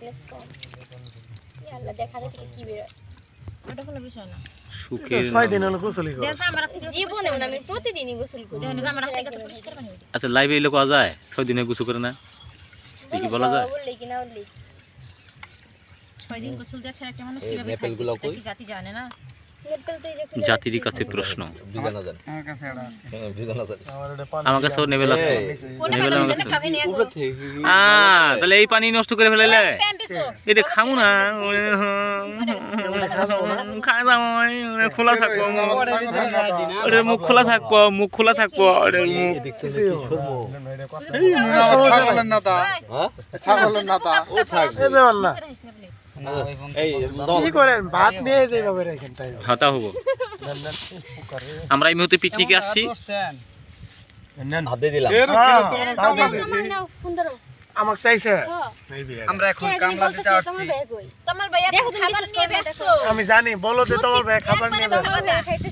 minus কম আল্লাহ দেখা যাচ্ছে কি বের হয় ওটা কোনো বিষয় না সুখের 6 দিন হলো গোসলই করো দেখো আমরা জীবনে আমি প্রতিদিনই গোসল করি দেখো আমরা থেকে পরিষ্কার পানি হই আচ্ছা লাইভে এলো কোয়া যায় 6 দিনে গোসল করে না কি বলা যায় বললি কি না বললি 6 দিন গোসল দেয়া ছাড়া একটা মানুষ কিভাবে থাকে কি জাতি জানে না নেপাল তো এই যে জাতির কাছে প্রশ্ন বিজানা জান আমার কাছে এটা আছে হ্যাঁ বিজানা জান আমার এটা পানি আমার কাছেও নেবেল আছে কোন পানি জানে খাবে নিয়ে গো তাহলে এই পানি নষ্ট করে ফেলাইলে প্যান দিছো এটা খামু না খাই যাও খোলা থাকবো ওরে মুখ খোলা থাকবো ওরে মুখ দেখতেছে কি শর্ম ছাগলের নাতা হ্যাঁ ছাগলের নাতা ও থাক এ বেওয়াল্লা এই কি করেন ভাত নিয়ে যাই বাবা রাখেন তাই হাতা হবো আমরা এই মুহূর্তে পিকনিকে আসছি হাত দিয়ে দিলাম নাও ফোন ধরো আমাকে চাইছে আমরা এখন কামলা দিতে আসছি তোমার ভাইয়া খাবার নিয়ে ব্যস্ত আমি জানি বলো যে তোমার ভাই খাবার নিয়ে খাইতে